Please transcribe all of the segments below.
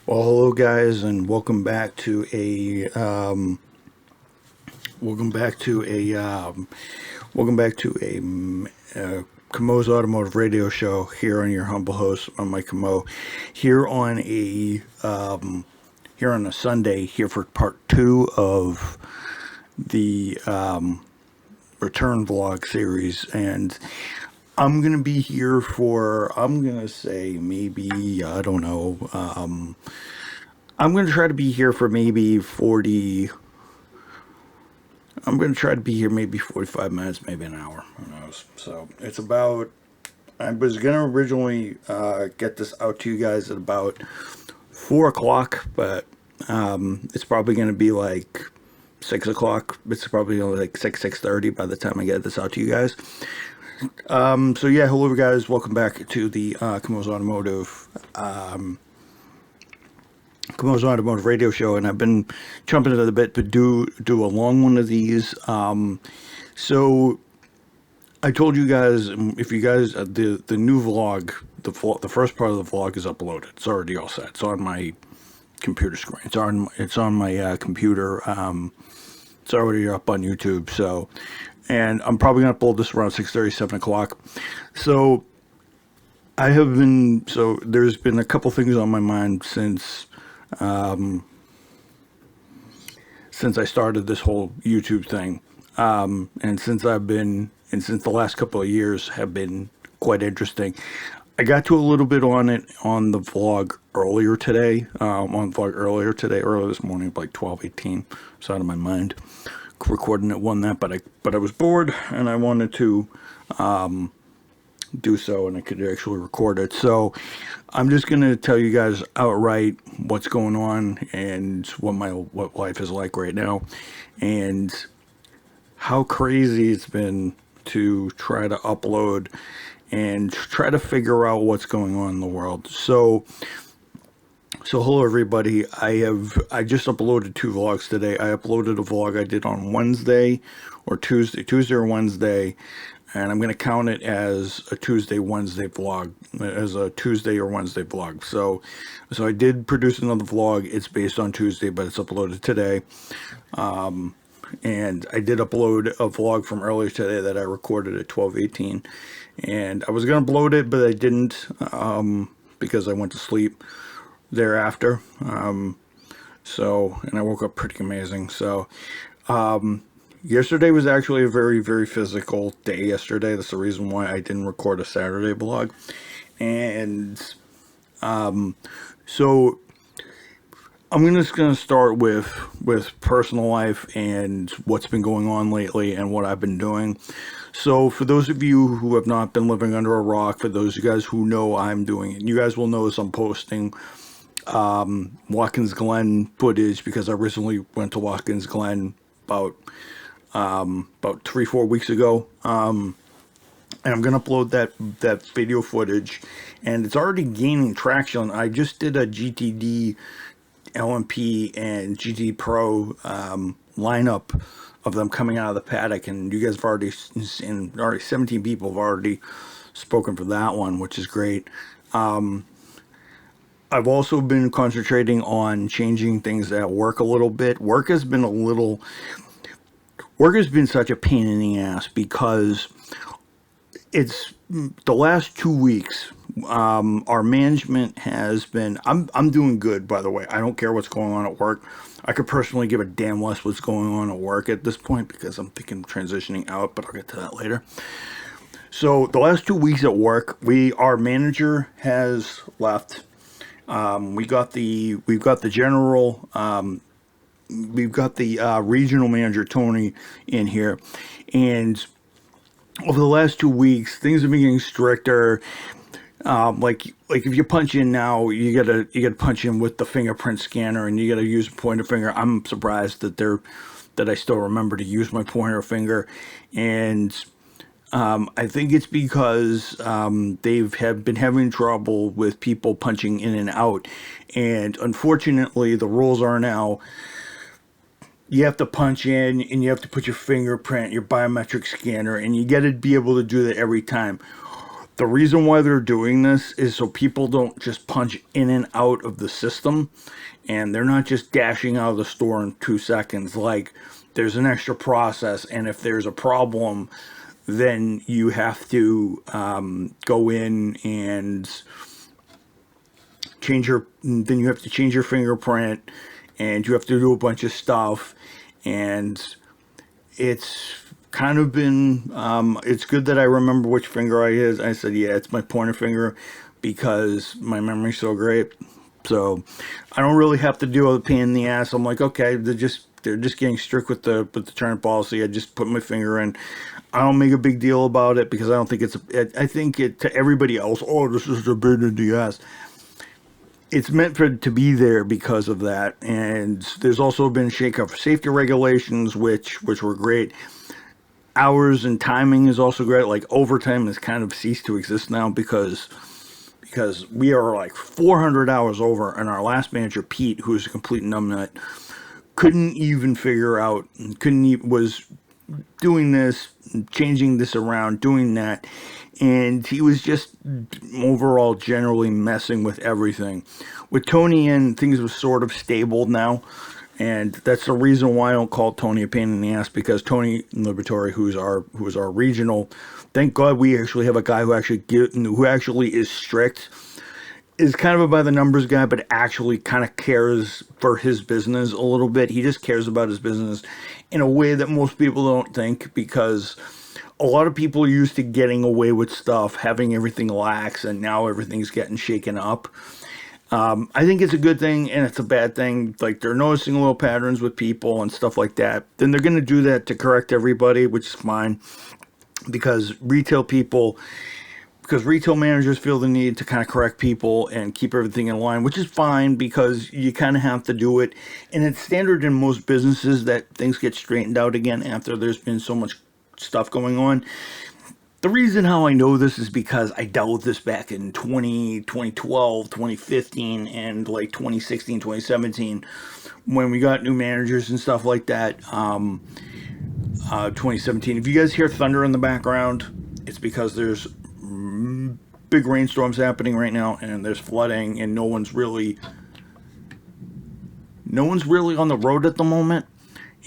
Well, hello guys, and welcome back to a Camo's Automotive Radio Show here on your humble host. I'm Mike Camo, here on a Sunday here for part 2 of the return vlog series, and I'm gonna be here for, I'm gonna say maybe, I don't know, I'm gonna try to be here for maybe 40. I'm gonna try to be here maybe 45 minutes, maybe an hour. Who knows? So it's about. I was gonna originally get this out to you guys at about 4 o'clock, but it's probably gonna be like 6 o'clock. It's probably only like 6:30 by the time I get this out to you guys. So yeah, hello guys, welcome back to the Camo's Automotive Radio Show, and I've been jumping into the bit to do a long one of these. So I told you guys, if you guys the new vlog, the first part of the vlog is uploaded. It's already all set. It's on my computer screen. It's on my computer. It's already up on YouTube. So, and I'm probably gonna upload this around 6:30, 7 o'clock. So there's been a couple things on my mind since I started this whole YouTube thing, and since the last couple of years have been quite interesting. I got to a little bit on it on the vlog earlier today, earlier this morning, like 12:18. It's out of my mind recording it but I was bored and I wanted to do so, and I could actually record it. So I'm just going to tell you guys outright what's going on and what life is like right now, and how crazy it's been to try to upload and try to figure out what's going on in the world. So hello everybody. I just uploaded 2 vlogs today. I uploaded a vlog I did on Wednesday or Tuesday or Wednesday, and I'm going to count it as a Tuesday or Wednesday vlog. So I did produce another vlog. It's based on Tuesday, but it's uploaded today. And I did upload a vlog from earlier today that I recorded at 12:18, and I was going to upload it, but I didn't, because I went to sleep thereafter. And I woke up pretty amazing. So, yesterday was actually a very, very physical day yesterday. That's the reason why I didn't record a Saturday vlog. And, so I'm just going to start with personal life and what's been going on lately and what I've been doing. So for those of you who have not been living under a rock, for those of you guys who know I'm doing it, you guys will notice I'm posting Watkins Glen footage, because I recently went to Watkins Glen about 3-4 weeks ago. And I'm going to upload that video footage, and it's already gaining traction. I just did a GTD LMP and GT Pro lineup of them coming out of the paddock, and you guys have already seen, 17 people have already spoken for that one, which is great. I've also been concentrating on changing things at work a little bit. Work has been such a pain in the ass, because it's the last 2 weeks. Our management has been, I'm doing good, by the way. I don't care what's going on at work. I could personally give a damn less what's going on at work at this point, because I'm thinking of transitioning out, but I'll get to that later. So the last 2 weeks at work, our manager has left. We've got the regional manager, Tony, in here, and over the last 2 weeks, things have been getting stricter. Like if you punch in now, you gotta punch in with the fingerprint scanner, and you gotta use a pointer finger. I'm surprised that I still remember to use my pointer finger, and I think it's because they've been having trouble with people punching in and out, and unfortunately, the rules are now you have to punch in and you have to put your fingerprint, your biometric scanner, and you got to be able to do that every time. The reason why they're doing this is so people don't just punch in and out of the system, and they're not just dashing out of the store in 2 seconds. Like, there's an extra process, and if there's a problem, then you have to go in and then you have to change your fingerprint, and you have to do a bunch of stuff, and it's kind of been it's good that I remember which finger I is. I said, yeah, it's my pointer finger, because my memory's so great. So I don't really have to deal with a pain in the ass. I'm like, okay, they're just getting strict with the return policy. I just put my finger in. I don't make a big deal about it, because I don't think I think it, to everybody else, oh, this is a pain in the ass. It's meant to be there because of that. And there's also been shake-up for safety regulations, which were great. Hours and timing is also great. Like, overtime has kind of ceased to exist now, because we are like 400 hours over, and our last manager, Pete, who's a complete numbnut, was doing this, changing this around, doing that, and he was just overall generally messing with everything. With Tony in, things were sort of stable now, and that's the reason why I don't call Tony a pain in the ass, because Tony Liberatore, who's our regional, thank God we actually have a guy who actually is strict, is kind of a by the numbers guy, but actually kind of cares for his business a little bit. He just cares about his business in a way that most people don't think, because a lot of people are used to getting away with stuff, having everything lax, and now everything's getting shaken up. I think it's a good thing, and it's a bad thing. Like, they're noticing little patterns with people and stuff like that. Then they're going to do that to correct everybody, which is fine, because retail managers feel the need to kind of correct people and keep everything in line, which is fine, because you kind of have to do it. And it's standard in most businesses that things get straightened out again after there's been so much stuff going on. The reason how I know this is because I dealt with this back in 2012, 2015, and like 2016, 2017, when we got new managers and stuff like that. 2017. If you guys hear thunder in the background, it's because there's big rainstorms happening right now, and there's flooding, and no one's really on the road at the moment,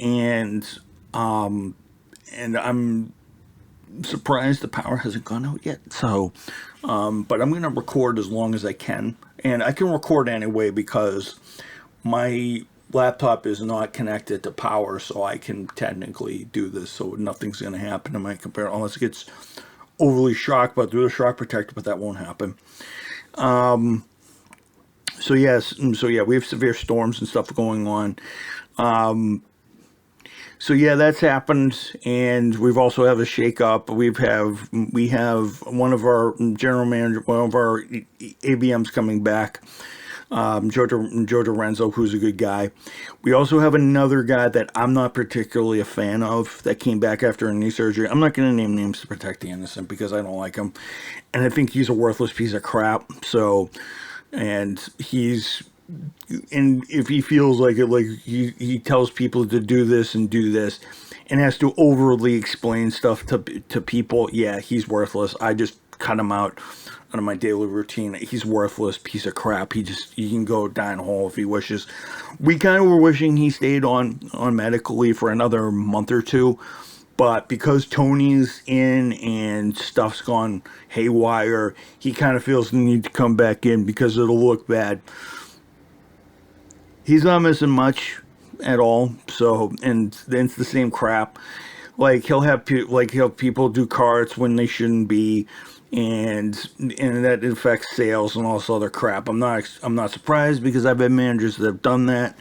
and I'm surprised the power hasn't gone out yet. So, but I'm gonna record as long as I can, and I can record anyway because my laptop is not connected to power, so I can technically do this. So nothing's gonna happen to my computer unless it gets overly shocked, but through the shock protector, but that won't happen. So yeah, we have severe storms and stuff going on. So yeah, that's happened, and we've also have a shake-up. We have one of our general manager, one of our ABMs coming back, Joe Dorenzo, who's a good guy. We also have another guy that I'm not particularly a fan of that came back after a knee surgery. I'm not going to name names to protect the innocent because I don't like him, and I think he's a worthless piece of crap. So, and if he feels like it, like he tells people to do this and do this, and has to overly explain stuff to people, yeah, he's worthless. I just cut him out of my daily routine. He's worthless piece of crap. He can go die in a hole if he wishes. We kind of were wishing he stayed on medical leave for another month or two, but because Tony's in and stuff's gone haywire, he kind of feels the need to come back in because it'll look bad. He's not missing much at all, so, and it's the same crap. Like, he'll have people do carts when they shouldn't be, and that affects sales and all this other crap. I'm not surprised, because I've had managers that have done that.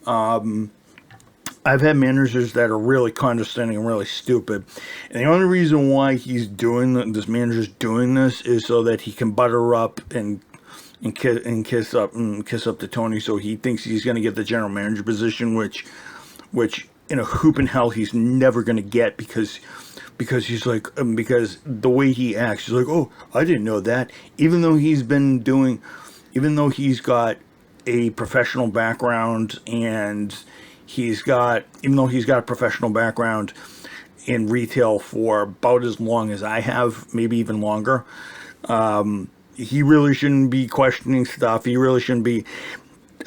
I've had managers that are really condescending and really stupid, and the only reason why this manager's doing this is so that he can butter up and kiss up to Tony, so he thinks he's going to get the general manager position, which in a hoop in hell he's never going to get, because he's like, because the way he acts, he's like, oh, I didn't know that, even though he's got a professional background, and he's got a professional background in retail for about as long as I have, maybe even longer. He really shouldn't be questioning stuff. He really shouldn't be.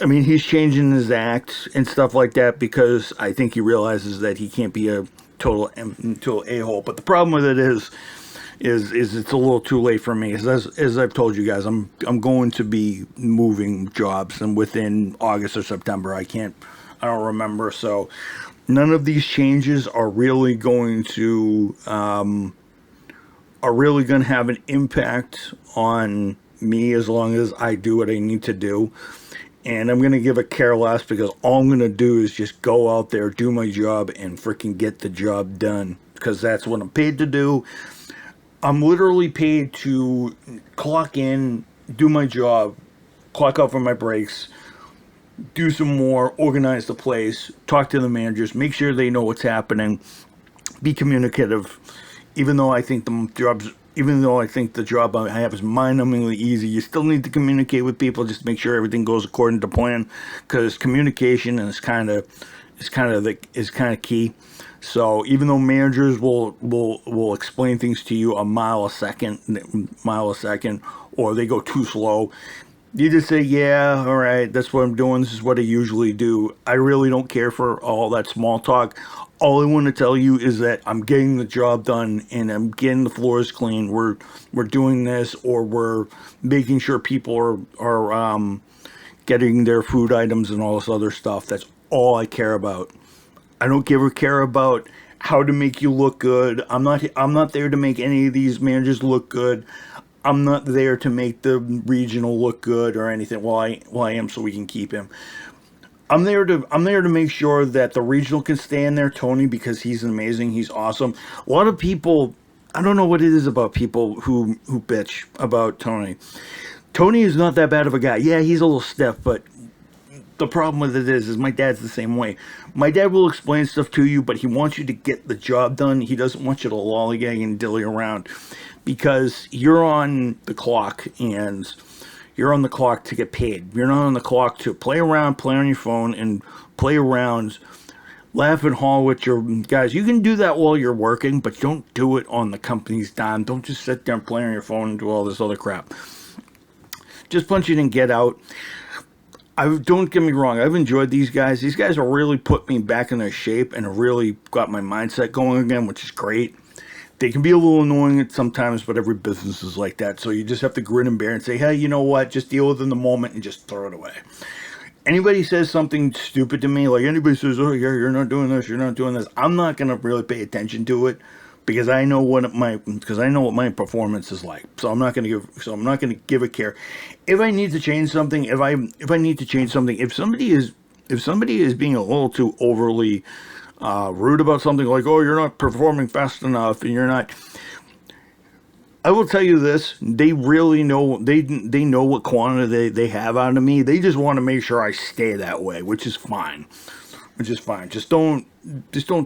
I mean, he's changing his act and stuff like that because I think he realizes that he can't be a total a-hole. But the problem with it is it's a little too late for me. As I've told you guys, I'm going to be moving jobs, and within August or September, I don't remember. So none of these changes are really going to have an impact on me as long as I do what I need to do. And I'm going to give a care less because all I'm going to do is just go out there, do my job, and freaking get the job done. Because that's what I'm paid to do. I'm literally paid to clock in, do my job, clock out for my breaks, do some more, organize the place, talk to the managers, make sure they know what's happening, be communicative. Even though I think the job I have is mind-numbingly easy, you still need to communicate with people just to make sure everything goes according to plan, because communication is kind of key. So even though managers will explain things to you a mile a second, or they go too slow, you just say, yeah, all right, that's what I'm doing. This is what I usually do. I really don't care for all that small talk. All I want to tell you is that I'm getting the job done and I'm getting the floors clean. We're doing this, or we're making sure people are getting their food items and all this other stuff. That's all I care about. I don't care about how to make you look good. I'm not there to make any of these managers look good. I'm not there to make the regional look good or anything. Well, I am, so we can keep him. I'm there to make sure that the regional can stay in there, Tony, because he's amazing. He's awesome. A lot of people, I don't know what it is about people who bitch about Tony. Tony is not that bad of a guy. Yeah, he's a little stiff, but the problem with it is my dad's the same way. My dad will explain stuff to you, but he wants you to get the job done. He doesn't want you to lollygag and dilly around, because you're on the clock and you're on the clock to get paid. You're not on the clock to play around, play on your phone, and play around, laugh and haul with your guys. You can do that while you're working, but don't do it on the company's dime. Don't just sit there and play on your phone and do all this other crap. Just punch in and get out. Don't get me wrong, I've enjoyed these guys. These guys have really put me back in their shape and have really got my mindset going again, which is great. They can be a little annoying at sometimes, but every business is like that. So you just have to grin and bear and say, hey, you know what? Just deal with it in the moment and just throw it away. Anybody says something stupid to me, like anybody says, oh, yeah, you're not doing this, you're not doing this, I'm not going to really pay attention to it, because I know what my performance is like. So I'm not going to give a care. If I need to change something, if somebody is being a little too overly rude about something, like, oh, you're not performing fast enough, and you're not, I will tell you this, they really know, they know what quantity they have out of me. They just want to make sure I stay that way, which is fine. Just don't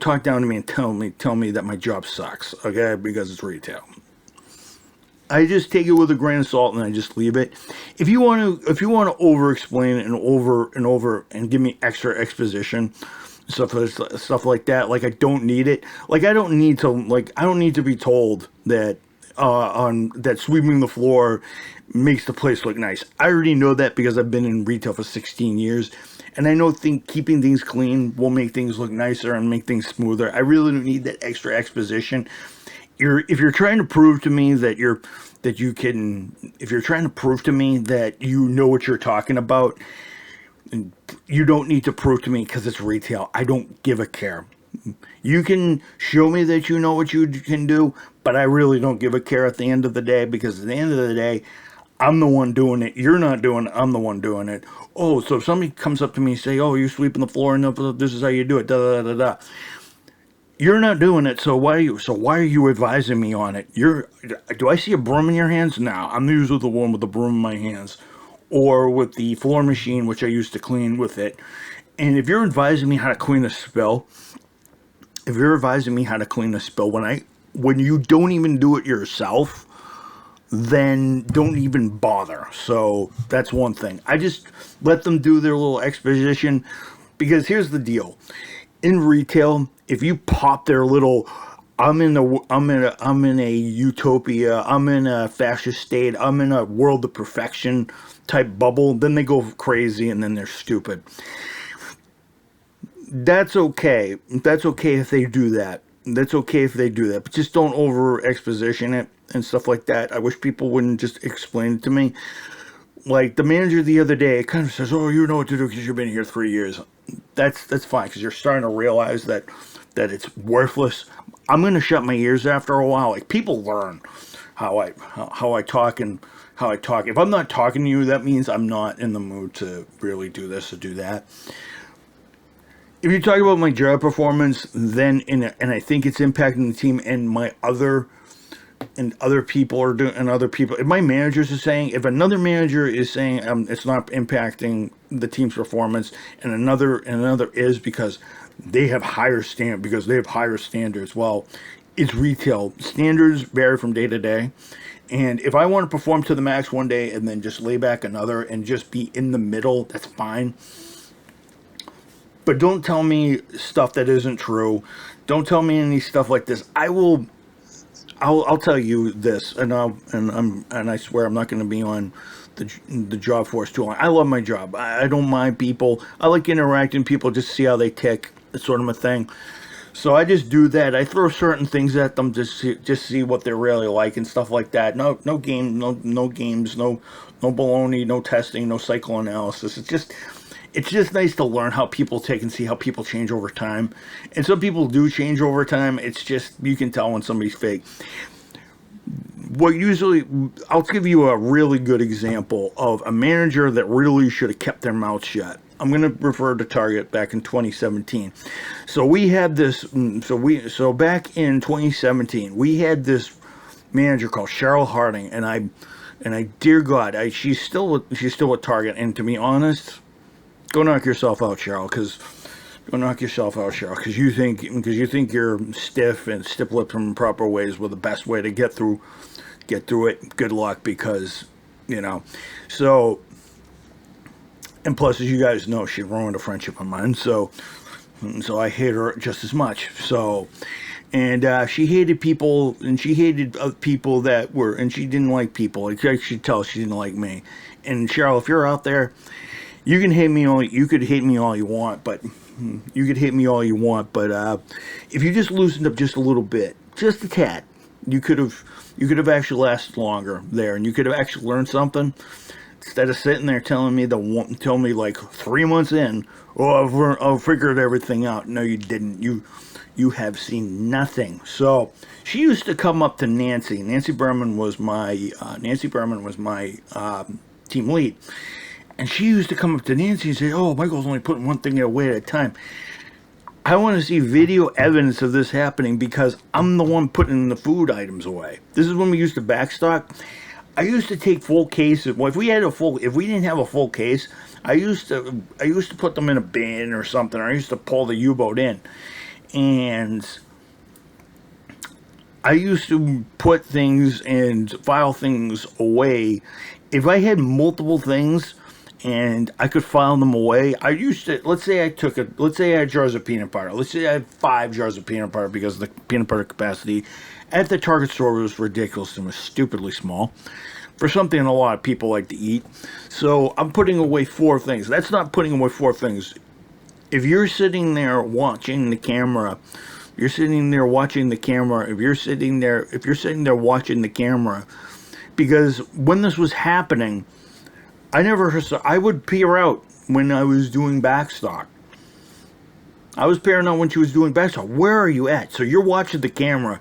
talk down to me and tell me that my job sucks, okay? Because it's retail. I just take it with a grain of salt and I just leave it. If you want to over explain and over and give me extra exposition, stuff like that, like I don't need it. Like I don't need to be told that that sweeping the floor makes the place look nice. I already know that because I've been in retail for 16 years. And I know keeping things clean will make things look nicer and make things smoother. I really don't need that extra exposition. If you're trying to prove to me that you know what you're talking about, you don't need to prove to me, because it's retail. I don't give a care. You can show me that you know what you can do, but I really don't give a care at the end of the day, because at the end of the day, I'm the one doing it. You're not doing it. I'm the one doing it. Oh, so if somebody comes up to me and say, oh, you're sweeping the floor and this is how you do it, da da da da. You're not doing it, so why are you advising me on it? Do I see a broom in your hands? No, I'm usually the one with the broom in my hands, or with the floor machine, which I use to clean with it. And if you're advising me how to clean a spill, when you don't even do it yourself, then don't even bother. So that's one thing. I just let them do their little exposition, because here's the deal. In retail, if you pop their little, I'm in a utopia. I'm in a fascist state. I'm in a world of perfection type bubble. Then they go crazy and then they're stupid. That's okay. That's okay if they do that. That's okay if they do that. But just don't over exposition it and stuff like that. I wish people wouldn't just explain it to me. Like the manager the other day kind of says, "Oh, you know what to do because you've been here 3 years." That's fine because you're starting to realize that it's worthless. I'm gonna shut my ears after a while. Like people learn how I talk and how I talk. If I'm not talking to you, that means I'm not in the mood to really do this or do that. If you talk about my job performance, then and I think it's impacting the team and my other people are doing, and other people, if my managers are saying, if another manager is saying it's not impacting the team's performance, and another is because they have higher standards. Well, it's retail. Standards vary from day to day. And if I want to perform to the max one day and then just lay back another and just be in the middle, that's fine. But don't tell me stuff that isn't true. Don't tell me any stuff like this. I'll tell you this, and I swear I'm not going to be on the job force too long. I love my job. I don't mind people. I like interacting with people, just see how they tick. It's sort of a thing. So I just do that. I throw certain things at them, just see what they're really like and stuff like that. No games, no baloney, no testing, no psychoanalysis. It's just nice to learn how people take and see how people change over time. And some people do change over time. It's just, you can tell when somebody's fake. I'll give you a really good example of a manager that really should have kept their mouth shut. I'm going to refer to Target back in 2017. So we had this, so back in 2017, we had this manager called Cheryl Harding, dear God, she's still with Target. And to be honest, go knock yourself out, Cheryl, because you think you're stiff and stiff-lipped in proper ways were the best way to get through it. Good luck, because so, and plus, as you guys know, she ruined a friendship of mine, so I hate her just as much. So, and she hated people, and she hated people and she didn't like people. I could tell she didn't like me. And Cheryl, if you're out there, you could hate me all you want, but if you just loosened up just a little bit, just a tad, you could have actually lasted longer there, and you could have actually learned something instead of sitting there telling me like 3 months in, oh, I've figured everything out. No, you didn't. You have seen nothing. So she used to come up to Nancy. Nancy Berman was my team lead. And she used to come up to Nancy and say, "Oh, Michael's only putting one thing away at a time." I want to see video evidence of this happening because I'm the one putting the food items away. This is when we used to backstock. I used to take full cases. Well, if we didn't have a full case, I used to put them in a bin or something. I used to pull the U-boat in, and I used to put things and file things away. If I had multiple things and I could file them away, let's say I had jars of peanut butter. Let's say I had 5 jars of peanut butter because the peanut butter capacity at the Target store was ridiculous and was stupidly small for something a lot of people like to eat. So I'm putting away 4 things. That's not putting away 4 things. If you're sitting there watching the camera, if you're sitting there watching the camera, because when this was happening, I would peer out when I was doing backstock. I was peering out when she was doing backstock. Where are you at? So you're watching the camera.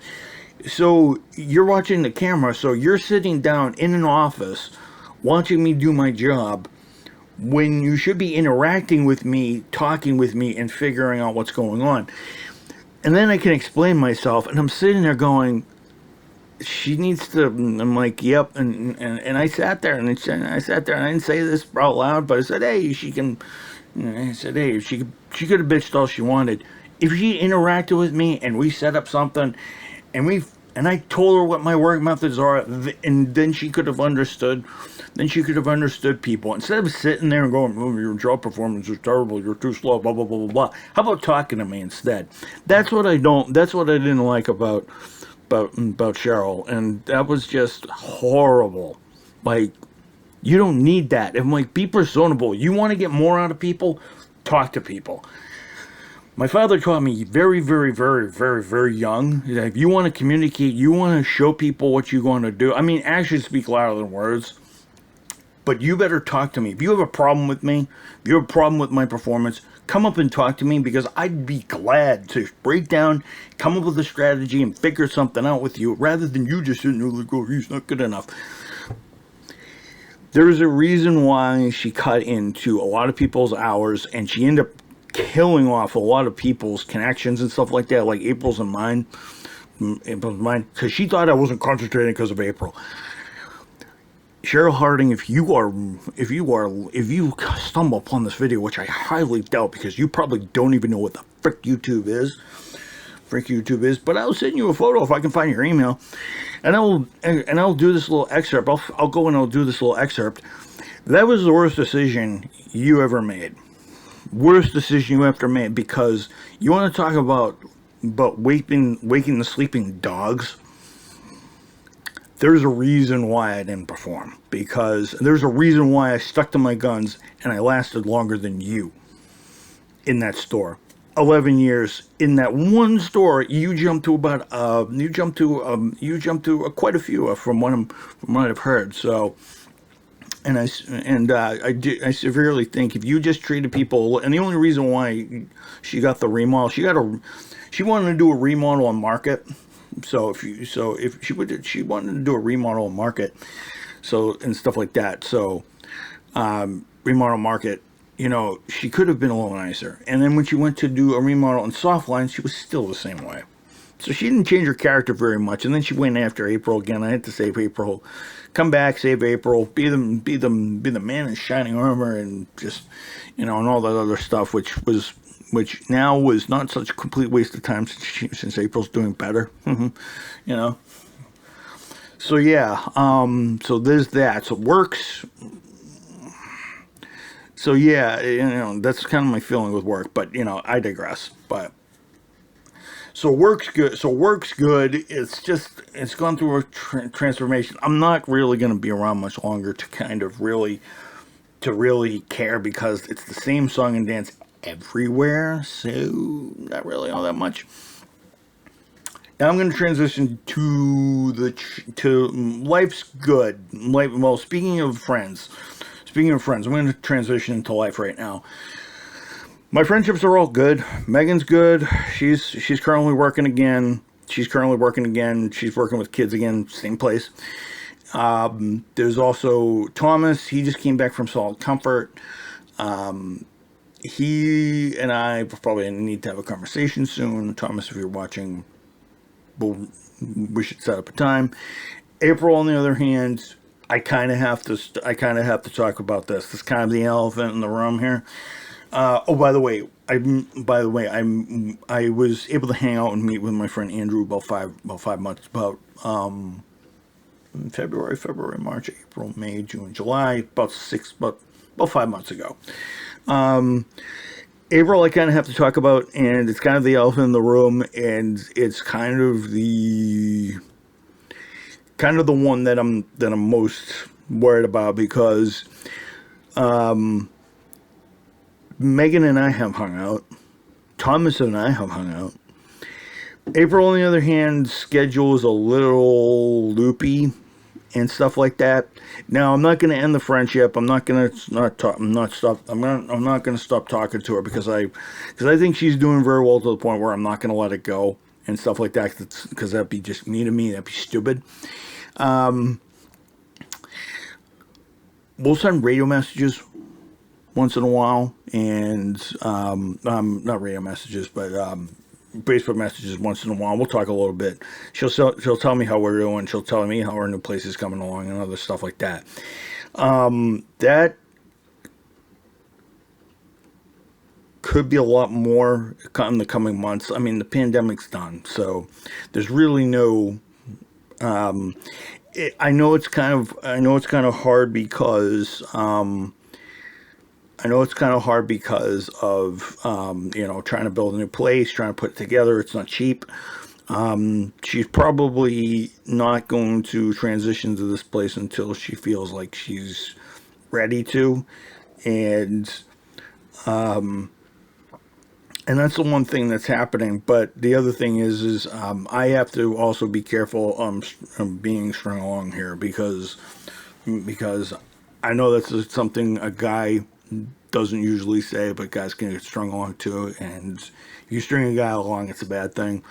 So you're sitting down in an office watching me do my job when you should be interacting with me, talking with me, and figuring out what's going on. And then I can explain myself, and I'm sitting there going, she needs to. I'm like, yep, and I sat there and I didn't say this out loud, but I said, hey, she could have bitched all she wanted. If she interacted with me and we set up something, and we And I told her what my work methods are, and then she could have understood. Then she could have understood people instead of sitting there and going, "Oh, your job performance is terrible. You're too slow." Blah blah blah blah blah. How about talking to me instead? That's what I don't. That's what I didn't like about Cheryl, and that was just horrible. Like, you don't need that. And like, be personable. You want to get more out of people, talk to people. My father taught me very, very, very, very, very young that if you want to communicate, you want to show people what you're going to do. I mean, actions speak louder than words, but you better talk to me. If you have a problem with me, if you have a problem with my performance, come up and talk to me, because I'd be glad to break down, come up with a strategy, and figure something out with you, rather than you just sitting there like, "Oh, he's not good enough." There's a reason why she cut into a lot of people's hours, and she ended up killing off a lot of people's connections and stuff like that, like April's and mine, because she thought I wasn't concentrating because of April. Cheryl Harding, if you stumble upon this video, which I highly doubt, because you probably don't even know what the frick YouTube is, but I'll send you a photo if I can find your email, and I'll do this little excerpt. I'll go and I'll do this little excerpt. That was the worst decision you ever made. Worst decision you ever made, because you want to talk about waking the sleeping dogs. There's a reason why I didn't perform, because there's a reason why I stuck to my guns and I lasted longer than you in that store. 11 years in that one store. You jumped to quite a few from what I've heard. So, and I severely think if you just treated people, and the only reason why she got the remodel, she wanted to do a remodel on Market. So if she wanted to do a remodel on Market, so, and stuff like that. So, remodel Market, she could have been a little nicer. And then when she went to do a remodel on Softline, she was still the same way. So she didn't change her character very much. And then she went after April again. I had to save April. Come back, save April, be the man in shining armor, and just, and all that other stuff, which now was not such a complete waste of time, since April's doing better. So yeah, so there's that. So works. So yeah, that's kind of my feeling with work, but I digress. But so work's good. It's gone through a transformation. I'm not really going to be around much longer to kind of really care, because it's the same song and dance everywhere. So not really all that much. Now I'm going to transition to life's good. Well, speaking of friends, I'm going to transition into life right now. My friendships are all good. Megan's good. She's currently working again. She's working with kids again, same place. There's also Thomas. He just came back from Solid Comfort. He and I probably need to have a conversation soon. Thomas, if you're watching, we should set up a time. April, on the other hand, I kind of have to talk about this. This is kind of the elephant in the room here. By the way, I was able to hang out and meet with my friend Andrew about 5 months, February, March, April, May, June, July, about 5 months ago. April, I kind of have to talk about, and it's kind of the elephant in the room, and it's kind of the one that I'm most worried about, because Megan and I have hung out. Thomas and I have hung out. April, on the other hand, schedule is a little loopy and stuff like that. Now, I'm not going to end the friendship. I'm not going to stop talking to her, because I think she's doing very well, to the point where I'm not going to let it go and stuff like that, because that'd be just mean to me. That'd be stupid. We'll send radio messages once in a while, and not radio messages, but Facebook messages once in a while. We'll talk a little bit. She'll tell me how we're doing. She'll tell me how our new place is coming along, and other stuff like that. That could be a lot more in the coming months. I mean, the pandemic's done, so there's really no I know it's kind of hard because I know it's kind of hard because of trying to build a new place, trying to put it together. It's not cheap. She's probably not going to transition to this place until she feels like she's ready to, and that's the one thing that's happening. But the other thing is I have to also be careful being strung along here because I know that's something a guy doesn't usually say, but guys can get strung along too. And if you string a guy along, it's a bad thing.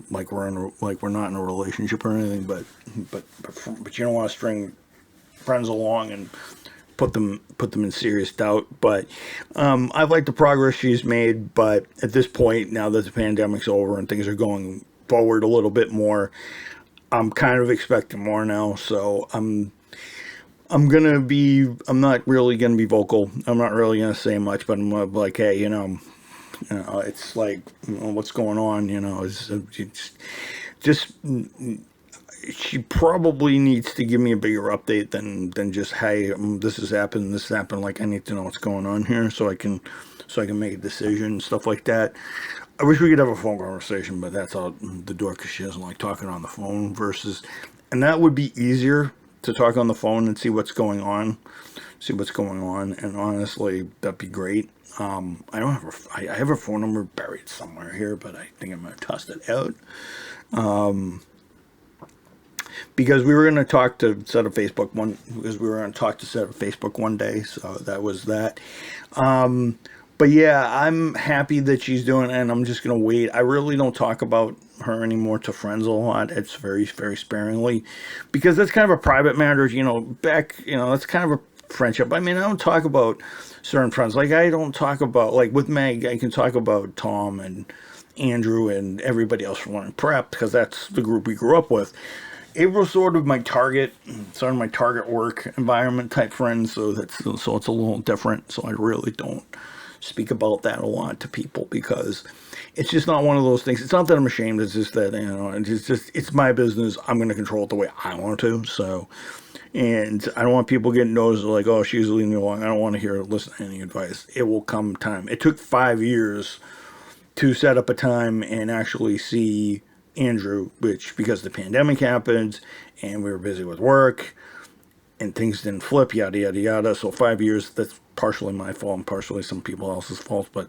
Like we're not in a relationship or anything, but you don't want to string friends along and put them in serious doubt. But I like the progress she's made. But at this point, now that the pandemic's over and things are going forward a little bit more, I'm kind of expecting more now. So I'm not really gonna be vocal. I'm not really gonna say much, but I'm like, hey, it's like, what's going on? It's just she probably needs to give me a bigger update than just, hey, this has happened, this happened. Like, I need to know what's going on here so I can make a decision, stuff like that. I wish we could have a phone conversation, but that's out the door because she doesn't like talking on the phone and that would be easier to talk on the phone and see what's going on. And honestly, that'd be great. I have her phone number buried somewhere here, but I think I'm going to toss it out. Because we were going to talk to set up Facebook one day. So that was that. But yeah, I'm happy that she's doing it, and I'm just going to wait. I really don't talk about her anymore to friends a lot. It's very, very sparingly, because that's kind of a private matter, that's kind of a friendship. I mean, I don't talk about certain friends. Like, I don't talk about, like, with Meg, I can talk about Tom and Andrew and everybody else from Learning Prep, because that's the group we grew up with. April's sort of my target work environment type friend, so it's a little different. So I really don't speak about that a lot to people, because it's just not one of those things. It's not that I'm ashamed. It's just that, it's my business. I'm going to control it the way I want to. So, and I don't want people getting noticed like, oh, she's leading me along. I don't want to listen to any advice. It will come time. It took 5 years to set up a time and actually see Andrew, which, because the pandemic happened and we were busy with work and things didn't flip, yada yada yada. So 5 years, that's partially my fault and partially some people else's fault, but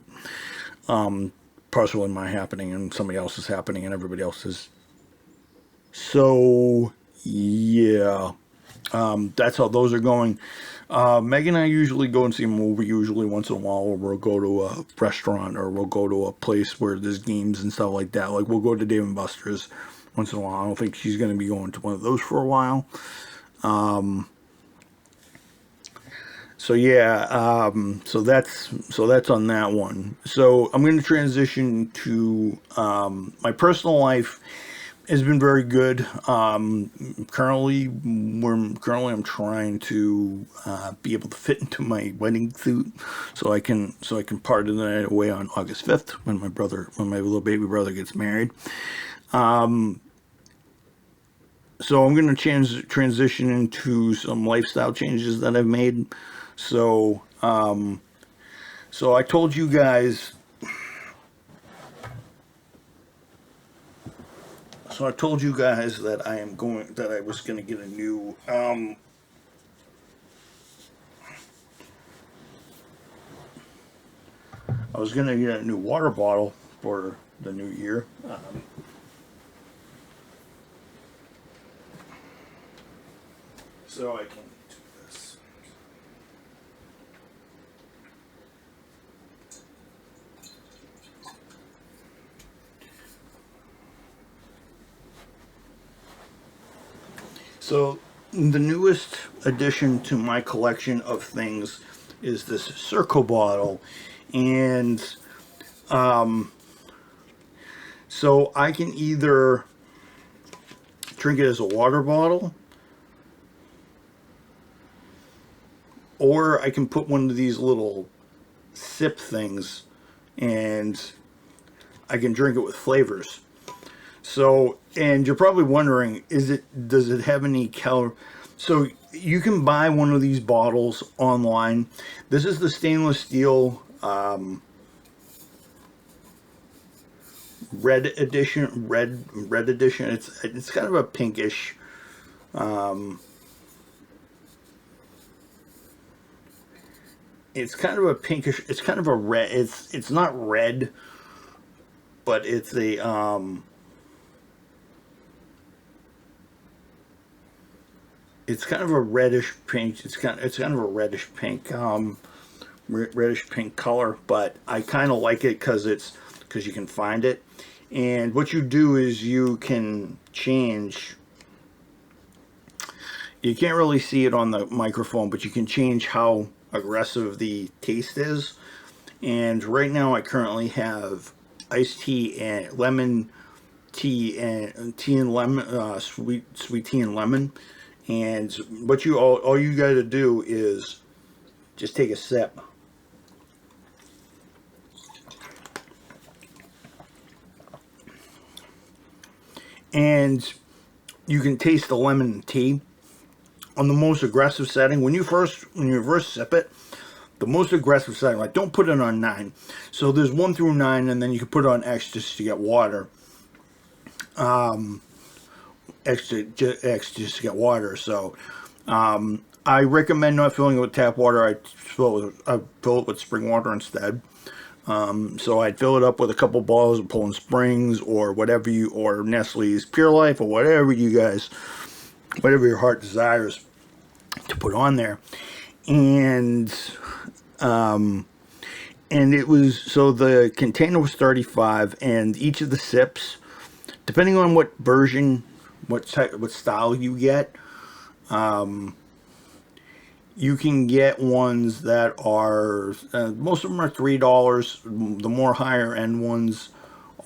partially my happening and somebody else's happening and everybody else's. So yeah, that's how those are going. Meg and I usually go and see a movie usually once in a while, or we'll go to a restaurant, or we'll go to a place where there's games and stuff like that. Like, we'll go to Dave & Buster's once in a while. I don't think she's going to be going to one of those for a while. So yeah, so that's on that one. So I'm going to transition to my personal life. Has been very good. Currently I'm trying to be able to fit into my wedding suit, so I can part of the night away on August 5th when my little baby brother gets married. So I'm going to transition into some lifestyle changes that I've made. So I told you guys. So I told you guys that I was going to get a new, I was going to get a new water bottle for the new year. So I can do this. So the newest addition to my collection of things is this Circle bottle, and so I can either drink it as a water bottle, or I can put one of these little sip things and I can drink it with flavors. So, and you're probably wondering, does it have any calorie? So you can buy one of these bottles online. This is the stainless steel red edition. Red edition. It's kind of a pinkish. It's kind of a pinkish. It's kind of a red. It's not red, but it's a it's kind of a reddish pink. It's kind of a reddish pink, reddish pink color. But I kind of like it because you can find it. And what you do is you can change. You can't really see it on the microphone, but you can change how aggressive the taste is. And right now, I currently have iced tea and lemon tea and lemon, sweet tea and lemon. And what all you got to do is just take a sip. And you can taste the lemon tea on the most aggressive setting. When you first sip it, the most aggressive setting, like don't put it on 9. So there's 1 through 9, and then you can put it on X just to get water. X just to get water. So I recommend not filling it with tap water. I fill it with spring water instead. So I'd fill it up with a couple bottles of Poland Springs or whatever or Nestle's Pure Life or whatever your heart desires to put on there. And it was, so the container was 35, and each of the sips, depending on what version, what style you get, you can get ones that are, most of them are $3. The more higher end ones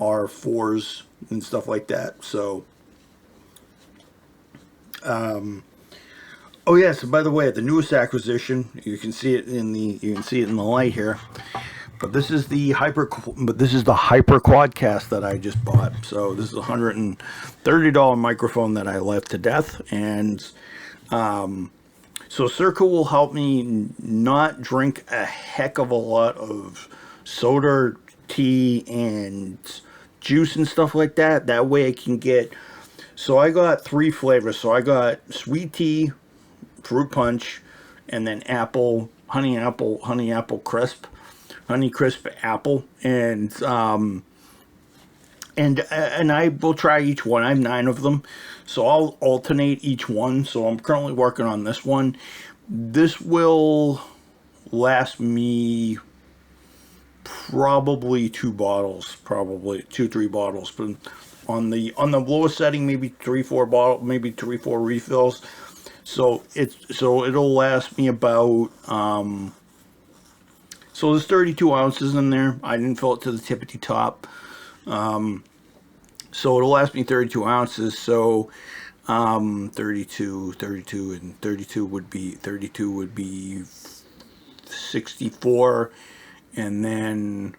are 4s and stuff like that. So, oh yes, by the way, the newest acquisition, you can see it in the light here. But this is the Hyper Quadcast that I just bought. So this is a $130 microphone that I left to death, and so Circle will help me not drink a heck of a lot of soda, tea, and juice and stuff like that. That way I can get. So I got 3 flavors. So I got sweet tea, fruit punch, and then honey crisp apple, and I will try each one. I have 9 of them, so I'll alternate each one. So I'm currently working on this one. This will last me probably 2 bottles, probably 2-3 bottles, but on the lowest setting, maybe 3-4 refills. So it'll last me about so there's 32 ounces in there. I didn't fill it to the tippity top. So it'll last me 32 ounces. So 32 and 32 would be 64, and then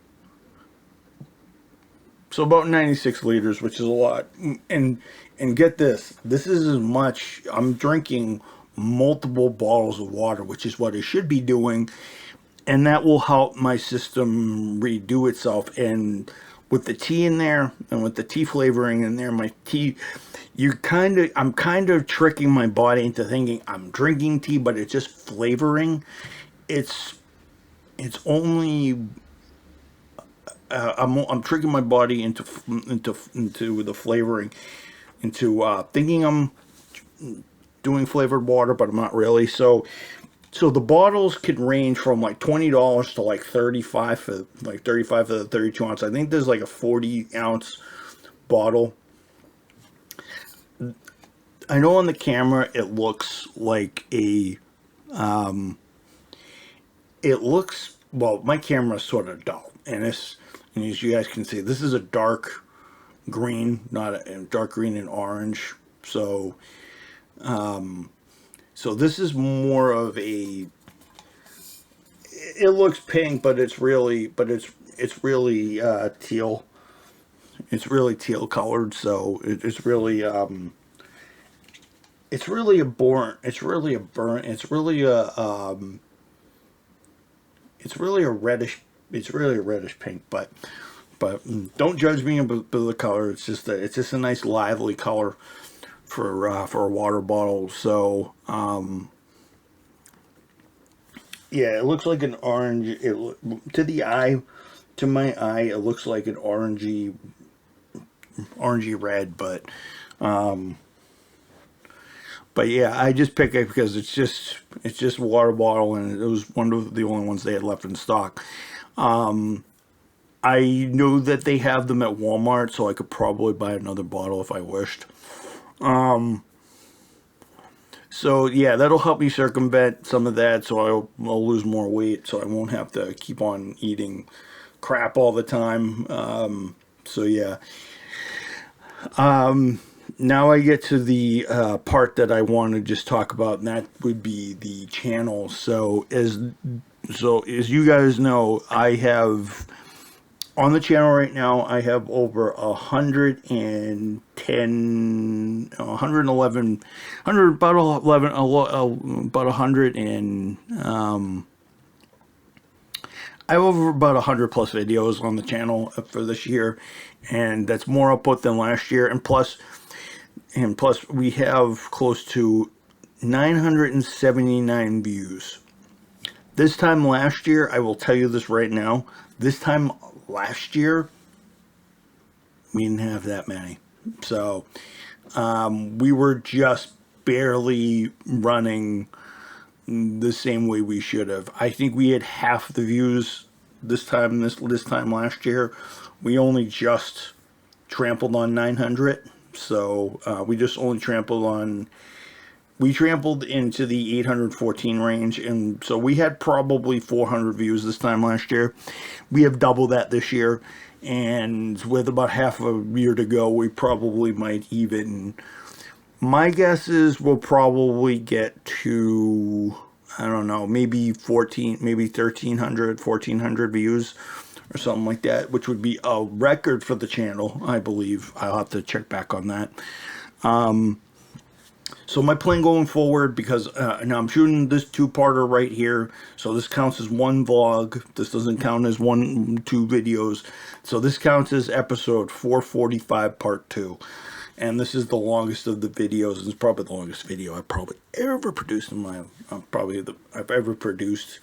so about 96 liters, which is a lot. And get this is as much. I'm drinking multiple bottles of water, which is what I should be doing, and that will help my system redo itself. And with the tea in there, and with the tea flavoring in there, my tea, I'm kind of tricking my body into thinking I'm drinking tea, but it's just flavoring. It's only I'm tricking my body into the flavoring, into thinking I'm doing flavored water, but I'm not really. So the bottles could range from like $20 to like 35 for the 32 ounce. I think there's like a 40-ounce bottle. I know on the camera it looks like well, my camera is sort of dull, and as you guys can see, this is a dark green, not a dark green and orange. So this is more of a. It looks pink, but it's really teal. teal colored, so it's really a burnt, it's really a reddish, pink, but don't judge me by the color. It's just a nice lively color for a water bottle. So yeah, it looks like an orange. To the eye, to my eye, it looks like an orangey red, but yeah, I just pick it because it's just a water bottle, and it was one of the only ones they had left in stock. I know that they have them at Walmart, so I could probably buy another bottle if I wished. So yeah, that'll help me circumvent some of that, so I'll lose more weight, so I won't have to keep on eating crap all the time. So yeah. Now I get to the part that I want to just talk about, and that would be the channel. So as you guys know, I have on the channel right now, I have over 110, 111, 100, about 11, about 100 and I have over about 100 plus videos on the channel for this year, and that's more output than last year. And plus we have close to 979 views. This time last year, I will tell you this right now, this time last year, we didn't have that many. So we were just barely running the same way we should have. I think we had half the views this time last year. We only just trampled on 900. So we just only we trampled into the 814 range, and so we had probably 400 views this time last year. We have double that this year, and with about half a year to go, we probably might even. My guess is we'll probably get to, I don't know, maybe 1,300 views or something like that, which would be a record for the channel, I believe. I'll have to check back on that. So my plan going forward, because now I'm shooting this two-parter right here, so this counts as one vlog. This doesn't count as two videos. So this counts as episode 445 part 2. And this is the longest of the videos. It's probably the longest video I've probably ever produced I've ever produced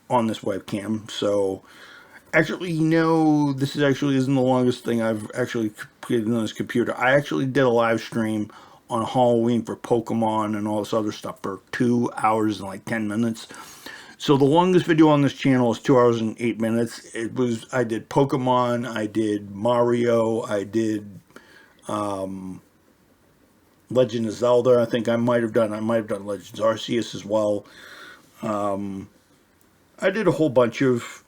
on this webcam. So actually, no, this isn't the longest thing I've actually created on this computer. I actually did a live stream on Halloween for Pokemon and all this other stuff for 2 hours and like 10 minutes. So the longest video on this channel is 2 hours and 8 minutes. I did Pokemon, I did Mario, I did Legend of Zelda. I think I might have done Legends Arceus as well. I did a whole bunch of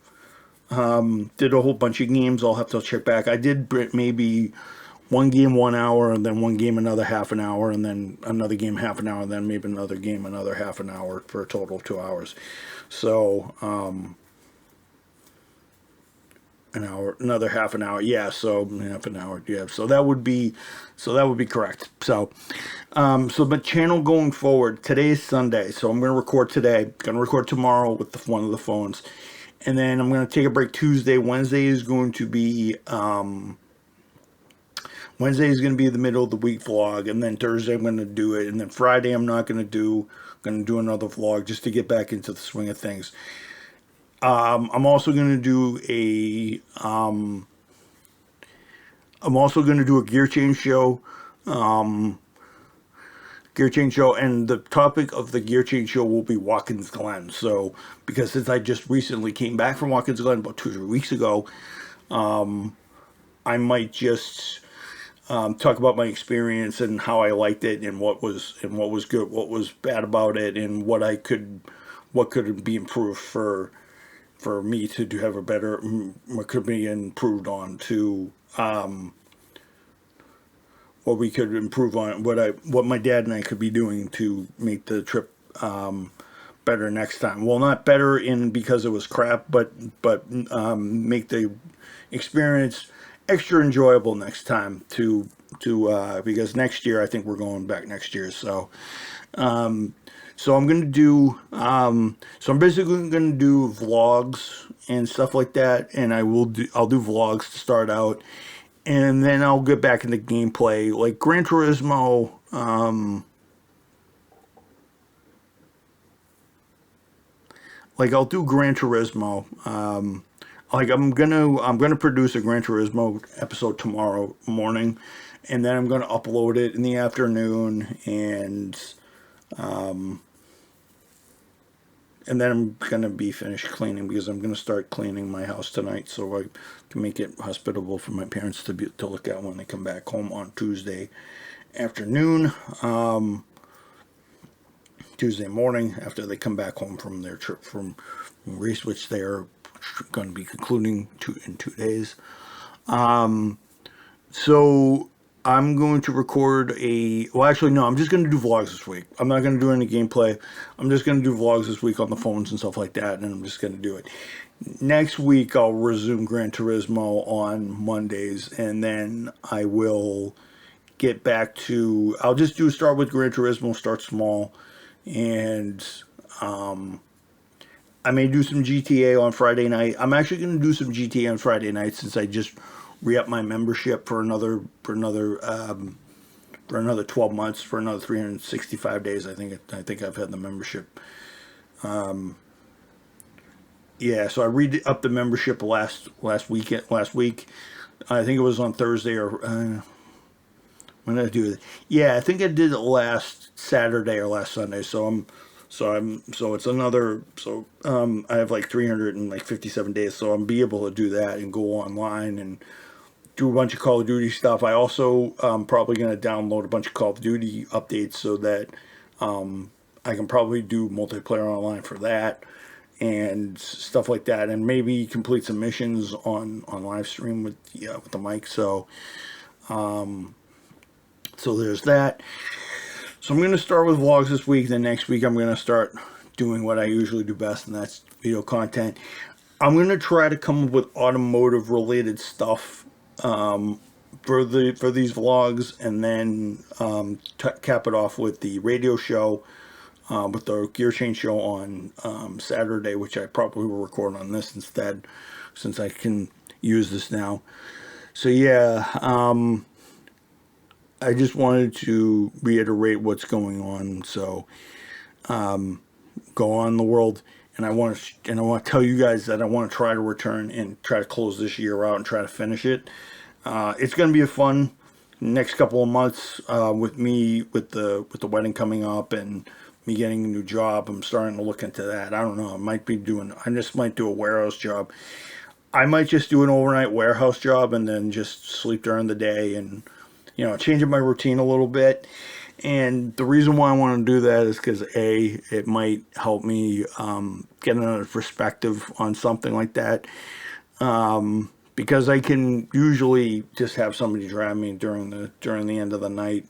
games. I'll have to check back. I did maybe one game 1 hour, and then one game another half an hour, and then another game half an hour, and then maybe another game another half an hour, for a total of 2 hours. So an hour, another half an hour, yeah, so half an hour, yeah, so that would be correct. So the channel going forward, today is Sunday, so I'm going to record today, going to record tomorrow with one of the phones, and then I'm going to take a break Tuesday. Wednesday is going to be the middle of the week vlog, and then Thursday I'm going to do it, and then Friday I'm not going to do, another vlog just to get back into the swing of things. I'm also going to do a gear change show. And the topic of the gear change show will be Watkins Glen. So, because since I just recently came back from Watkins Glen about 2 or 3 weeks ago, I might just talk about my experience and how I liked it, and what was good, what was bad about it, and what could be improved for me to have a better, what could be improved on, to what we could improve on, what my dad and I could be doing to make the trip better next time. Well, not better because it was crap, but make the experience extra enjoyable next time to because next year I think we're going back next year. So I'm gonna do so I'm basically gonna do vlogs and stuff like that, and I'll do vlogs to start out, and then I'll get back into gameplay like Gran Turismo. Like I'll do Gran Turismo. Like I'm gonna produce a Gran Turismo episode tomorrow morning, and then I'm gonna upload it in the afternoon, and then I'm gonna be finished cleaning because I'm gonna start cleaning my house tonight, so I can make it hospitable for my parents to look at when they come back home on Tuesday afternoon. Tuesday morning after they come back home from their trip from race, which they are going to be concluding in 2 days. So I'm going to record well, actually, no, I'm just going to do vlogs this week. I'm not going to do any gameplay. I'm just going to do vlogs this week on the phones and stuff like that, and I'm just going to do it. Next week, I'll resume Gran Turismo on Mondays, and then I will get back to, I'll just start with Gran Turismo, start small, and I may do some GTA on Friday night. I'm actually going to do some GTA on Friday night since I just re-up my membership for another 12 months, for another 365 days. I think I've had the membership. Yeah, so I re-upped the membership last week. I think it was on Thursday or when did I do it? Yeah, I think I did it last Saturday or last Sunday. So it's another, I have like 357 days, so I'm be able to do that and go online and do a bunch of Call of Duty stuff. I also probably going to download a bunch of Call of Duty updates so that I can probably do multiplayer online for that and stuff like that, and maybe complete some missions on live stream with the mic. So there's that. So I'm going to start with vlogs this week. Then next week I'm going to start doing what I usually do best, and that's video content. I'm going to try to come up with automotive related stuff for these vlogs, and then cap it off with the radio show, with the gear change show on Saturday, which I probably will record on this instead, since I can use this now. So yeah, I just wanted to reiterate what's going on. So go on in the world, and I want to tell you guys that I want to try to return and try to close this year out and try to finish it. It's going to be a fun next couple of months with the wedding coming up and me getting a new job. I'm starting to look into that. I don't know. I just might do a warehouse job. I might just do an overnight warehouse job and then just sleep during the day and, changing my routine a little bit. And the reason why I want to do that is because it might help me get another perspective on something like that. Because I can usually just have somebody drive me during the end of the night.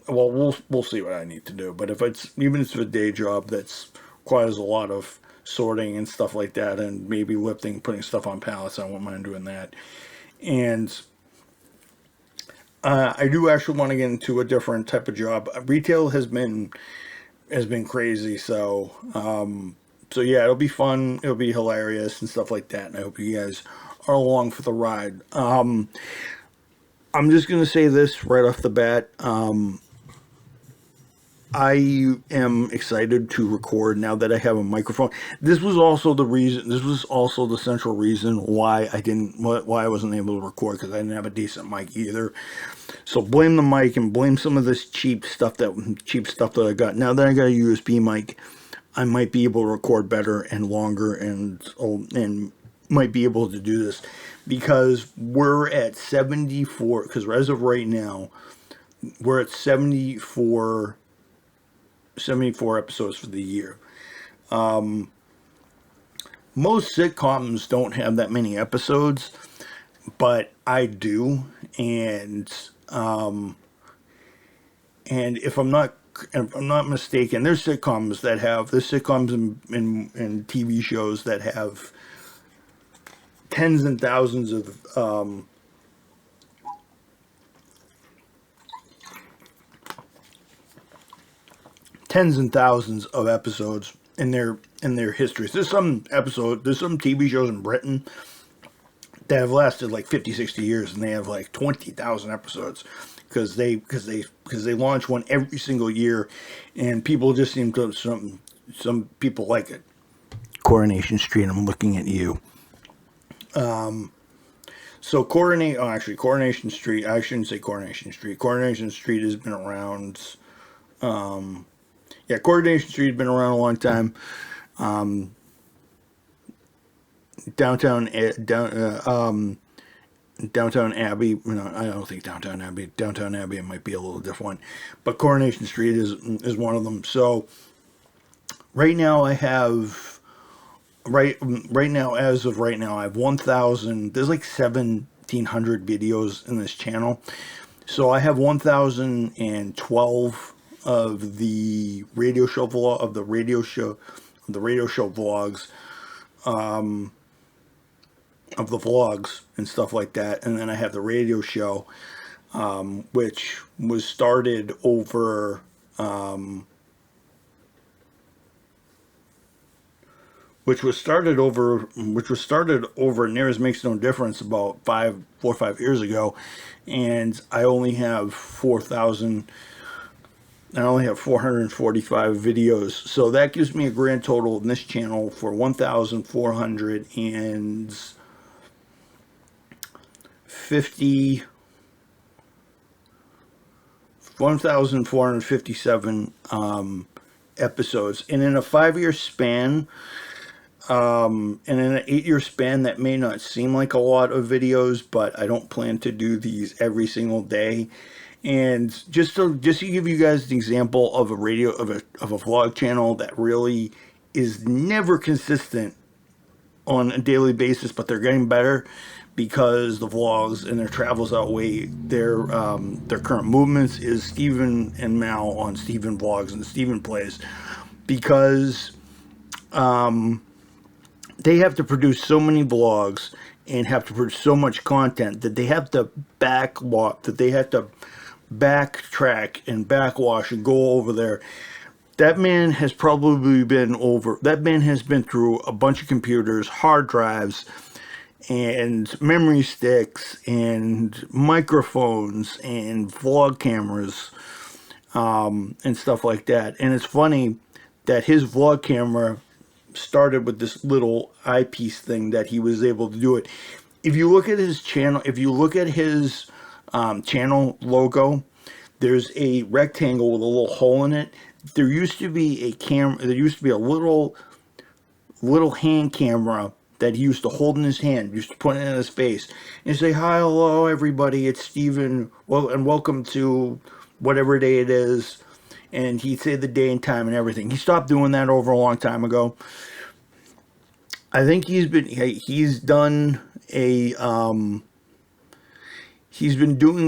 We'll see what I need to do. But if it's a day job that requires a lot of sorting and stuff like that, and maybe lifting, putting stuff on pallets, I won't mind doing that. And I do actually want to get into a different type of job. Retail has been crazy, so yeah, it'll be fun. It'll be hilarious and stuff like that. And I hope you guys are along for the ride. I'm just gonna say this right off the bat. I am excited to record now that I have a microphone. This was also the central reason why I wasn't able to record, because I didn't have a decent mic either. So blame the mic and blame some of this cheap stuff that I got. Now that I got a USB mic, I might be able to record better and longer and might be able to do this, because we're at 74. Because as of right now, we're at 74 episodes for the year. Most sitcoms don't have that many episodes, but I do, and if I'm not mistaken, there's sitcoms and TV shows that have tens and thousands of episodes in their histories. There's some TV shows in Britain that have lasted like 50, 60 years, and they have like 20,000 episodes because they launch one every single year, and people just seem to some people like it. Coronation Street. I'm looking at you. So Coronation Street. I shouldn't say Coronation Street. Coronation Street has been around. Yeah, Coronation Street has been around a long time. Downtown Abbey. No, I don't think Downtown Abbey. Downtown Abbey might be a little different, but Coronation Street is one of them. So right now I have right now, as of right now, I have 1,000. There's like 1,700 videos in this channel, so I have 1,012 of the radio show vlogs, of the vlogs and stuff like that, and then I have the radio show, which was started over. Which was started over, near as makes no difference, about 4 or 5 years ago, and I only have 445 videos, so that gives me a grand total in this channel for 1,457 episodes, and in a 5-year span. And in an 8-year span, that may not seem like a lot of videos, but I don't plan to do these every single day. And just to give you guys an example of a vlog channel that really is never consistent on a daily basis, but they're getting better because the vlogs and their travels outweigh their current movements, is Steven and Mal on Steven Vlogs and Steven Plays, because they have to produce so many vlogs and have to produce so much content that they have to backtrack and backwash and go over there. That man has been through a bunch of computers, hard drives, and memory sticks, and microphones, and vlog cameras, and stuff like that. And it's funny that his vlog camera started with this little eyepiece thing that he was able to do it. If you look at his channel, channel logo, there's a rectangle with a little hole in it. There used to be a little hand camera that he used to hold in his hand, used to put it in his face and say, "Hi, hello, everybody, it's Steven, well, and welcome to whatever day it is." And he'd say the day and time and everything. He stopped doing that over a long time ago. I think he's been doing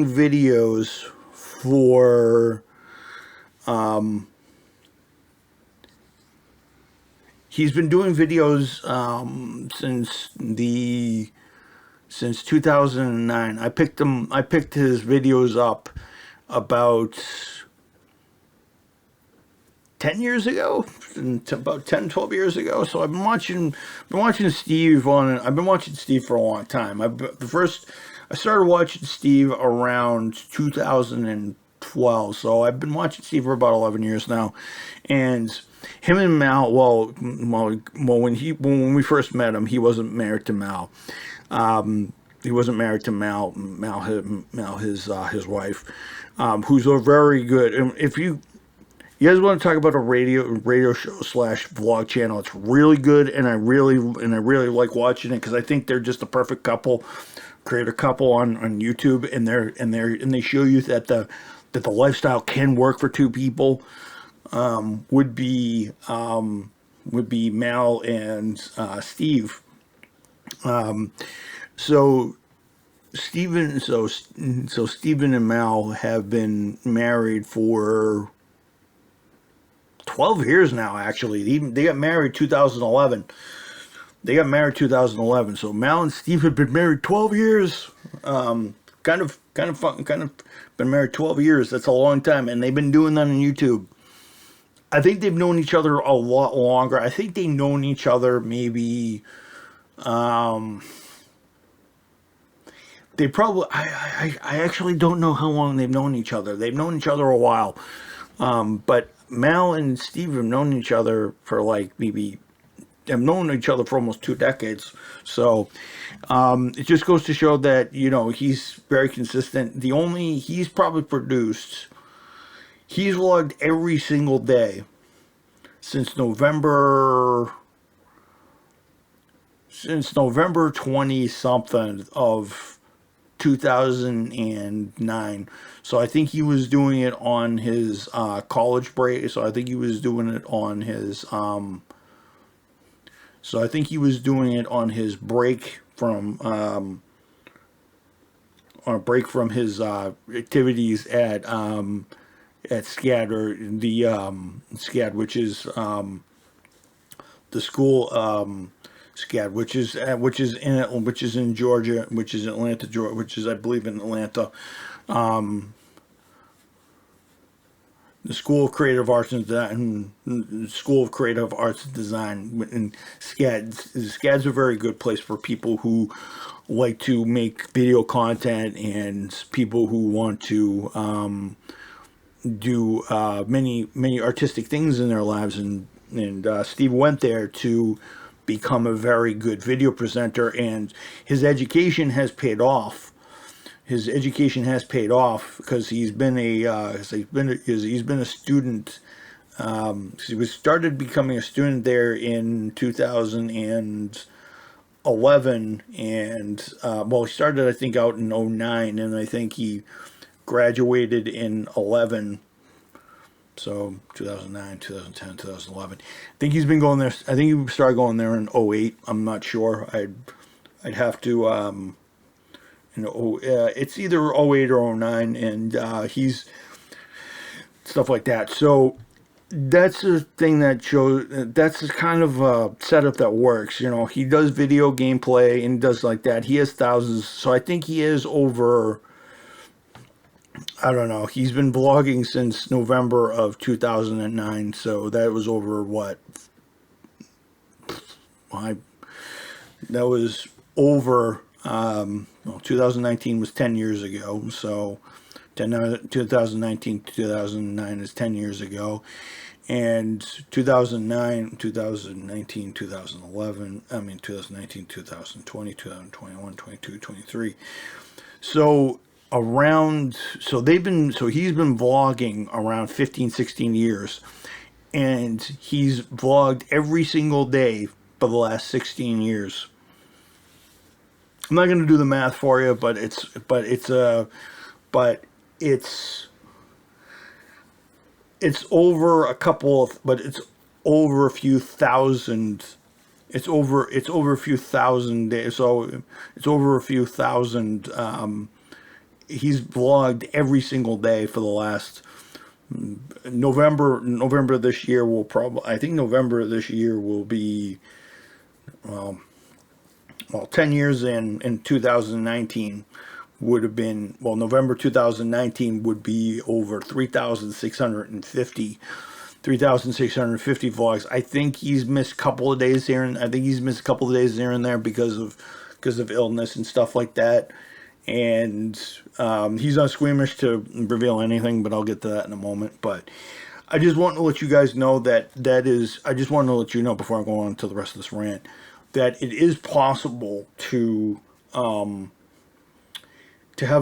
videos for since 2009. I picked his videos up about 10 years ago, about 10, 12 years ago. So I've been watching Steve I've been watching Steve for a long time. I started watching Steve around 2012. So I've been watching Steve for about 11 years now. And him and Mal, when we first met him, he wasn't married to Mal. He wasn't married to Mal, his wife, who's a very good, if you guys want to talk about a radio show / vlog channel, it's really good, and I really like watching it because I think they're just the perfect creator couple on YouTube, and they show you that the lifestyle can work for two people. Would be Mal and Steve. So Steven and Mal have been married for 12 years now, actually. They got married 2011. They got married 2011. So Mal and Steve have been married 12 years. Kind of fun, kind of been married 12 years. That's a long time, and they've been doing that on YouTube. I think they've known each other a lot longer. I think they've known each other maybe. They probably. I actually don't know how long they've known each other. They've known each other a while, but Mal and Steve have known each other for like maybe. Have known each other for almost 2 decades. So it just goes to show that, you know, he's very consistent. He's probably produced, he's vlogged every single day since November 20 something of 2009. So I think he was doing it on his college break. So I think he was doing it on his break from his activities at SCAD, or the SCAD, which is the school SCAD, which is in Georgia, which is Atlanta, Georgia, which is, I believe, in Atlanta. The School of Creative Arts and Design, and SCAD's a very good place for people who like to make video content and people who want to do many artistic things in their lives. And Steve went there to become a very good video presenter, and his education has paid off. Because he's been a student. He started becoming a student there in 2011, and he started, I think, out in 2009, and I think he graduated in 11. So 2009, 2010, 2011. I think he's been going there. I think he started going there in 2008. I'm not sure. I'd have to. It's either 2008 or 2009, and he's stuff like that. So that's a thing that shows. That's a kind of a setup that works. You know, he does video gameplay and does like that. He has thousands. So I think he is over. I don't know. He's been vlogging since November of 2009. So that was over what? That was over. 2019 was 10 years ago, so 2019 2009 is 10 years ago, and 2019 2011, 2019 2020 2021 22 23. So he's been vlogging around 15-16 years, and he's vlogged every single day for the last 16 years. I'm not going to do the math for you, but it's over a couple of, but it's over a few thousand. It's over a few thousand days. So it's over a few thousand. He's vlogged every single day for the last November this year will probably. I think November this year will be. Well, 10 years in 2019 would have been, November 2019 would be over 3,650 vlogs. I think he's missed a couple of days here, and there because of illness and stuff like that. And he's not squeamish to reveal anything, but I'll get to that in a moment. But I just want to let you guys know I just want to let you know before I go on to the rest of this rant, that it is possible to have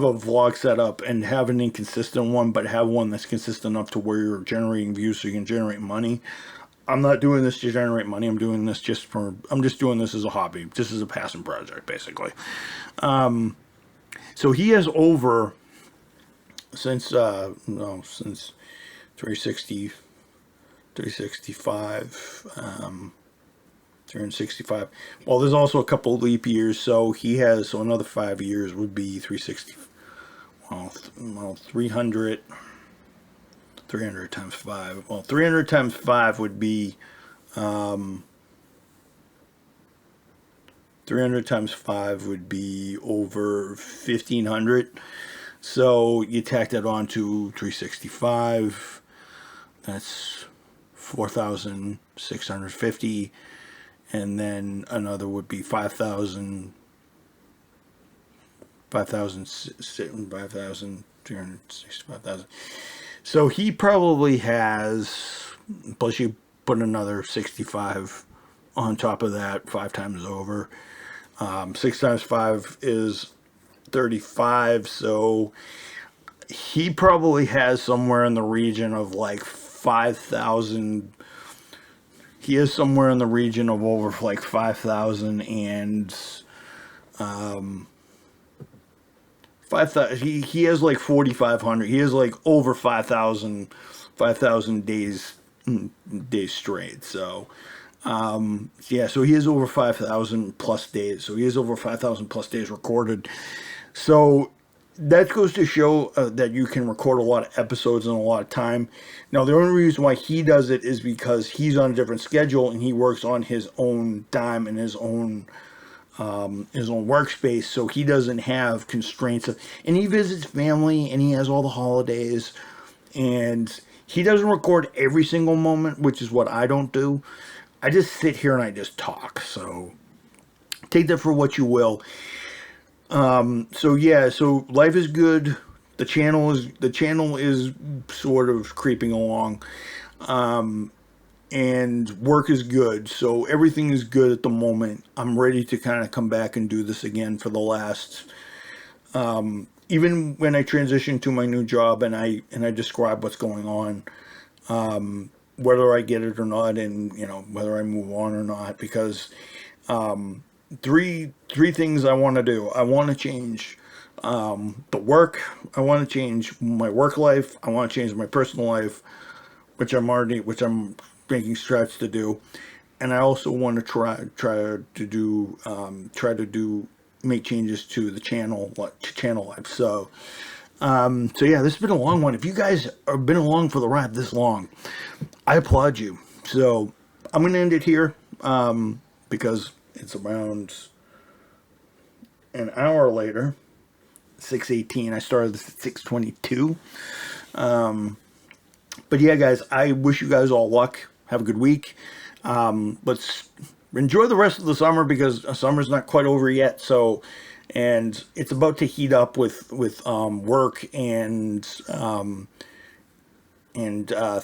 a vlog set up and have an inconsistent one, but have one that's consistent enough to where you're generating views so you can generate money. I'm not doing this to generate money. I'm doing this I'm just doing this as a hobby, just as a passion project, basically. So he has over, since 365, 365. Well, there's also a couple of leap years, so he has, so another 5 years would be 360. 300 times 5. 300 times 5 would be 300 times 5 would be over 1,500. So you tack that on to 365. That's 4,650. And then another would be 5,000, 5,365,000. So he probably has, plus you put another 65 on top of that, 5 times over. 6 times 5 is 35. So he probably has somewhere in the region of like 5,000. He is somewhere in the region of over like 5,000 and 5,000. He has like 4,500. He has like over 5,000 days straight. So yeah, so he has over 5,000 plus days. So he has over 5,000 plus days recorded. So that goes to show that you can record a lot of episodes in a lot of time. Now, the only reason why he does it is because he's on a different schedule and he works on his own dime and his own workspace, so he doesn't have constraints. And he visits family and he has all the holidays, and he doesn't record every single moment, which is what I don't do. I just sit here and I just talk. So take that for what you will. So yeah, so life is good. The channel is sort of creeping along. And work is good. So everything is good at the moment. I'm ready to kind of come back and do this again for the last, even when I transition to my new job and I describe what's going on, whether I get it or not, and you know, whether I move on or not, because, three things I want to do. I want to change the work. I want to change my work life. I want to change my personal life, which I'm making strides to do. And I also want to try to make changes to the channel life. So so yeah, this has been a long one. If you guys have been along for the ride this long, I applaud you. So I'm going to end it here because it's around an hour later, 6:18. I started this at 6:22. But yeah, guys, I wish you guys all luck. Have a good week. Let's enjoy the rest of the summer because summer's not quite over yet. So, and it's about to heat up with work and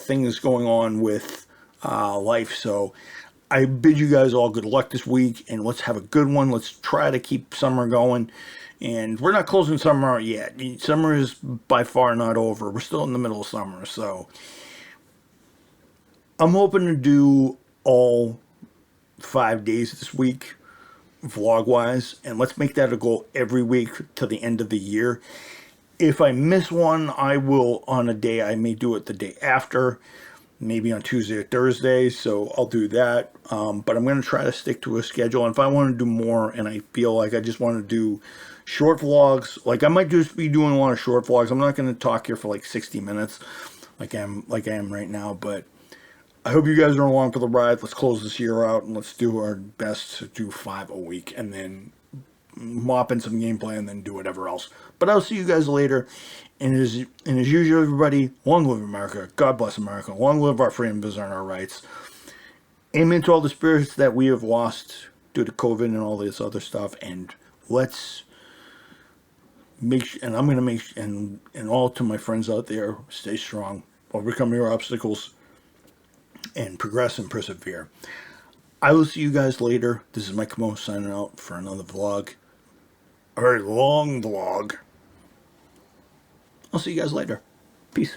things going on with life. So I bid you guys all good luck this week, and let's have a good one. Let's try to keep summer going. And we're not closing summer out yet. Summer is by far not over. We're still in the middle of summer. So I'm hoping to do all 5 days this week, vlog-wise. And let's make that a goal every week to the end of the year. If I miss one, I will on a day. I may do it the day after, maybe on Tuesday or Thursday. So I'll do that. But I'm going to try to stick to a schedule. And if I want to do more and I feel like I just want to do short vlogs, like I might just be doing a lot of short vlogs. I'm not going to talk here for like 60 minutes like I am right now. But I hope you guys are along for the ride. Let's close this year out and let's do our best to do 5 a week and then mop in some gameplay and then do whatever else. But I'll see you guys later. And as usual, everybody, long live America. God bless America. Long live our freedoms and our rights. Amen to all the spirits that we have lost due to COVID and all this other stuff. And let's and I'm going to make, and all to my friends out there, stay strong, overcome your obstacles, and progress and persevere. I will see you guys later. This is Mike Mo signing out for another vlog. A very long vlog. I'll see you guys later. Peace.